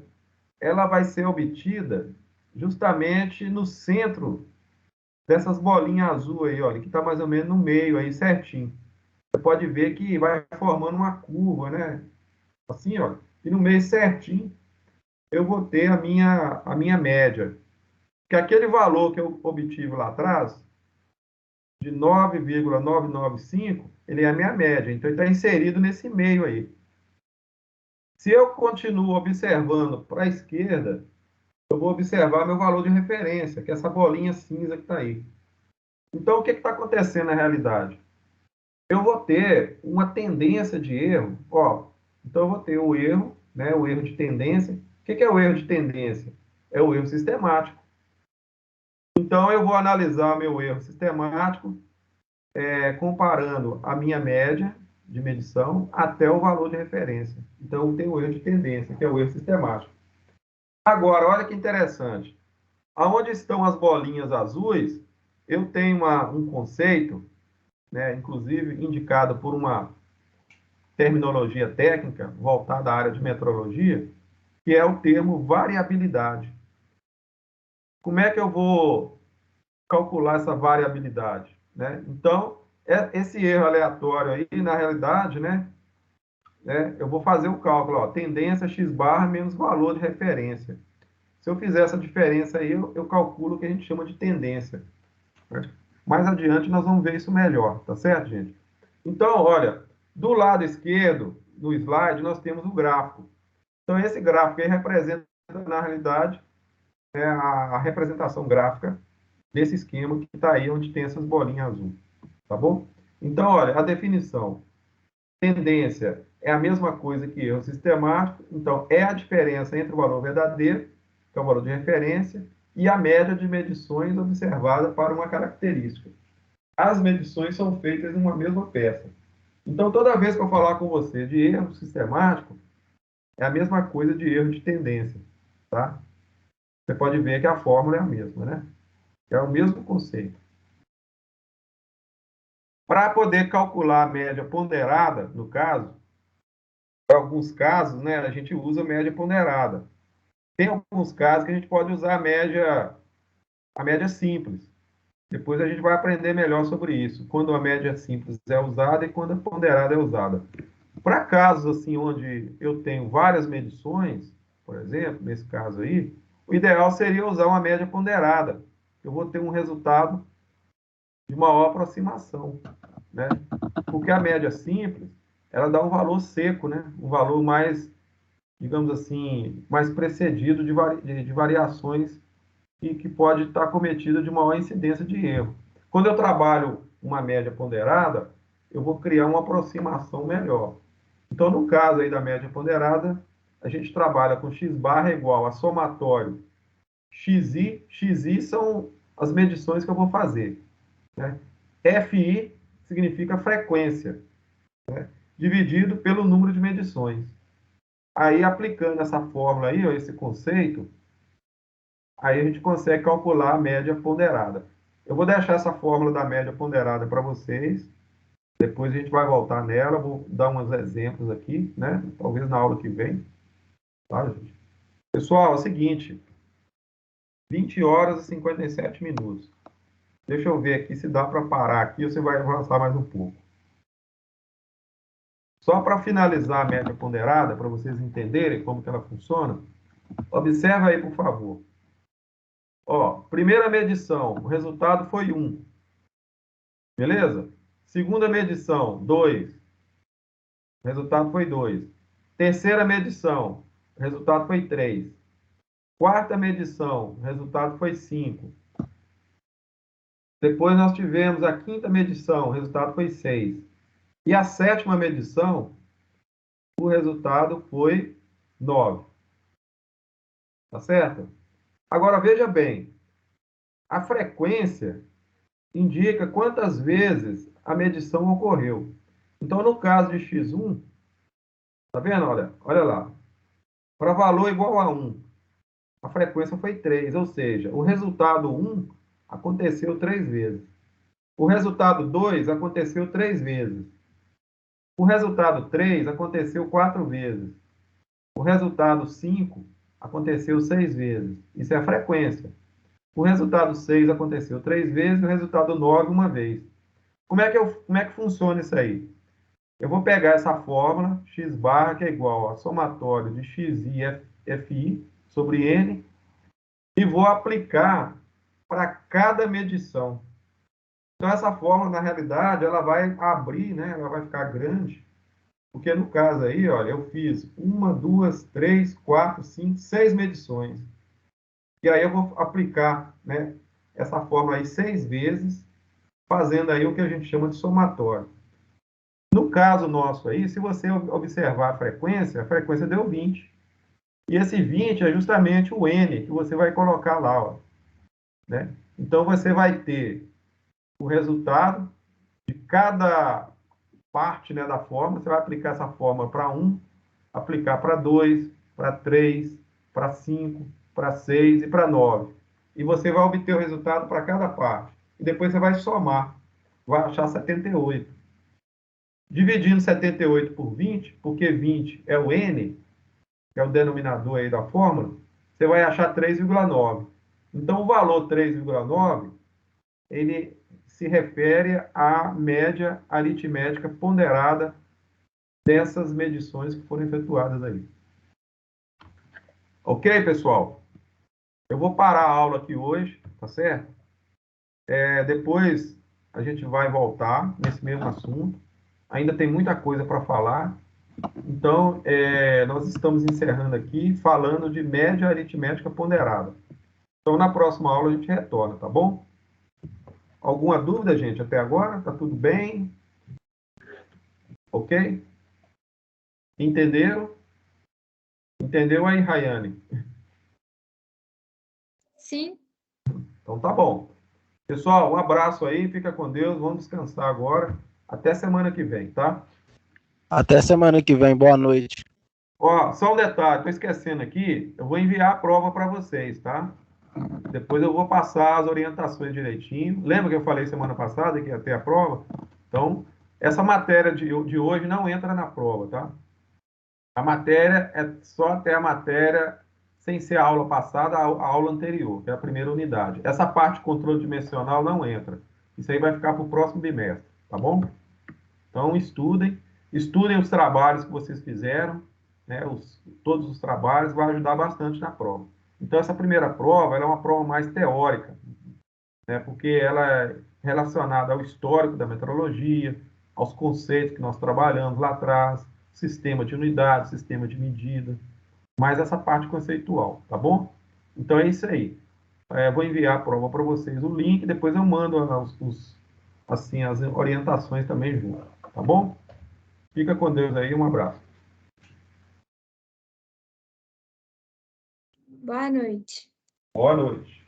ela vai ser obtida justamente no centro dessas bolinhas azul aí, olha, que está mais ou menos no meio aí, certinho. Você pode ver que vai formando uma curva, né? Assim, ó, e no meio certinho eu vou ter a minha média. Que aquele valor que eu obtive lá atrás, de 9,995, ele é a minha média. Então, ele está inserido nesse meio aí. Se eu continuo observando para a esquerda, eu vou observar meu valor de referência, que é essa bolinha cinza que está aí. Então, o que está acontecendo na realidade? Eu vou ter uma tendência de erro. Ó, então, eu vou ter o erro, né, o erro de tendência. O que é o erro de tendência? É o erro sistemático. Então, eu vou analisar meu erro sistemático, comparando a minha média de medição até o valor de referência. Então, tem o erro de tendência, que é o erro sistemático. Agora, olha que interessante. Aonde estão as bolinhas azuis, eu tenho um conceito, né, inclusive indicado por uma terminologia técnica voltada à área de metrologia, que é o termo variabilidade. Como é que eu vou calcular essa variabilidade? Né? Então, esse erro aleatório aí, na realidade, eu vou fazer o cálculo, ó, tendência x barra menos valor de referência. Se eu fizer essa diferença aí, eu calculo o que a gente chama de tendência. Né? Mais adiante nós vamos ver isso melhor, tá certo, gente? Então, olha, do lado esquerdo, no slide, nós temos o gráfico. Então, esse gráfico aí representa, na realidade, a representação gráfica desse esquema que está aí, onde tem essas bolinhas azul. Tá bom? Então, olha, a definição. Tendência é a mesma coisa que erro sistemático, então é a diferença entre o valor verdadeiro, que é o valor de referência, e a média de medições observada para uma característica. As medições são feitas em uma mesma peça. Então, toda vez que eu falar com você de erro sistemático, é a mesma coisa de erro de tendência, tá? Você pode ver que a fórmula é a mesma, né? É o mesmo conceito. Para poder calcular a média ponderada, no caso, em alguns casos, né, a gente usa média ponderada. Tem alguns casos que a gente pode usar a média simples. Depois a gente vai aprender melhor sobre isso, quando a média simples é usada e quando a ponderada é usada. Para casos assim onde eu tenho várias medições, por exemplo, nesse caso aí, o ideal seria usar uma média ponderada. Eu vou ter um resultado de maior aproximação, né? Porque a média simples, ela dá um valor seco, né? Um valor mais, digamos assim, mais precedido de variações e que pode estar cometida de maior incidência de erro. Quando eu trabalho uma média ponderada, eu vou criar uma aproximação melhor. Então, no caso aí da média ponderada, a gente trabalha com x barra igual a somatório xi são as medições que eu vou fazer. Né? Fi significa frequência, né? Dividido pelo número de medições. Aí, aplicando essa fórmula aí, ó, esse conceito, aí a gente consegue calcular a média ponderada. Eu vou deixar essa fórmula da média ponderada para vocês. Depois a gente vai voltar nela. Vou dar uns exemplos aqui, né? Talvez na aula que vem. Tá, gente? Pessoal, é o seguinte, 20 horas e 57 minutos. Deixa eu ver aqui se dá para parar aqui ou você vai avançar mais um pouco. Só para finalizar a média ponderada, para vocês entenderem como que ela funciona, observa aí, por favor. Ó, primeira medição, o resultado foi 1. Beleza? Segunda medição, 2. O resultado foi 2. Terceira medição, o resultado foi 3. Quarta medição, o resultado foi 5. Depois nós tivemos a quinta medição, o resultado foi 6. E a sétima medição, o resultado foi 9. Tá certo? Agora veja bem, a frequência indica quantas vezes a medição ocorreu. Então, no caso de x1, tá vendo? Olha lá. Para valor igual a 1, a frequência foi 3, ou seja, o resultado 1 aconteceu 3 vezes. O resultado 2 aconteceu 3 vezes. O resultado 3 aconteceu 4 vezes. O resultado 5 aconteceu 6 vezes. Isso é a frequência. O resultado 6 aconteceu 3 vezes e o resultado 9 uma vez. Como é que funciona isso aí? Eu vou pegar essa fórmula, x barra, que é igual a somatório de xi fi sobre n, e vou aplicar para cada medição. Então, essa fórmula, na realidade, ela vai abrir, né? Ela vai ficar grande, porque no caso aí, olha, eu fiz 1, 2, 3, 4, 5, 6 medições. E aí eu vou aplicar, né, essa fórmula aí 6 vezes, fazendo aí o que a gente chama de somatório. No caso nosso aí, se você observar a frequência deu 20. E esse 20 é justamente o N que você vai colocar lá, ó, né? Então, você vai ter o resultado de cada parte, né, da fórmula. Você vai aplicar essa fórmula para 1, aplicar para 2, para 3, para 5, para 6 e para 9. E você vai obter o resultado para cada parte. E depois você vai somar. Vai achar 78. Dividindo 78 por 20, porque 20 é o N, que é o denominador aí da fórmula, você vai achar 3,9. Então, o valor 3,9, ele se refere à média aritmética ponderada dessas medições que foram efetuadas aí. Ok, pessoal? Eu vou parar a aula aqui hoje, tá certo? Depois a gente vai voltar nesse mesmo assunto. Ainda tem muita coisa para falar. Então, nós estamos encerrando aqui falando de média aritmética ponderada. Então, na próxima aula a gente retorna, tá bom? Alguma dúvida, gente, até agora? Tá tudo bem? Ok? Entenderam? Entendeu aí, Rayane? Sim. Então tá bom. Pessoal, um abraço aí, fica com Deus, vamos descansar agora. Até semana que vem, tá? Até semana que vem, boa noite. Ó, só um detalhe, tô esquecendo aqui, eu vou enviar a prova para vocês, tá? Depois eu vou passar as orientações direitinho. Lembra que eu falei semana passada que ia ter a prova? Então, essa matéria de hoje não entra na prova, tá? A matéria é só até a matéria sem ser a aula passada, a aula anterior, que é a primeira unidade. Essa parte de controle dimensional não entra. Isso aí vai ficar para o próximo bimestre, tá bom? Então, estudem os trabalhos que vocês fizeram, né? Todos os trabalhos, vai ajudar bastante na prova. Então, essa primeira prova, ela é uma prova mais teórica, né? Porque ela é relacionada ao histórico da metrologia, aos conceitos que nós trabalhamos lá atrás, sistema de unidade, sistema de medida, mais essa parte conceitual, tá bom? Então é isso aí. Vou enviar a prova para vocês, o link, depois eu mando assim, as orientações também junto, tá bom? Fica com Deus aí, um abraço. Boa noite. Boa noite.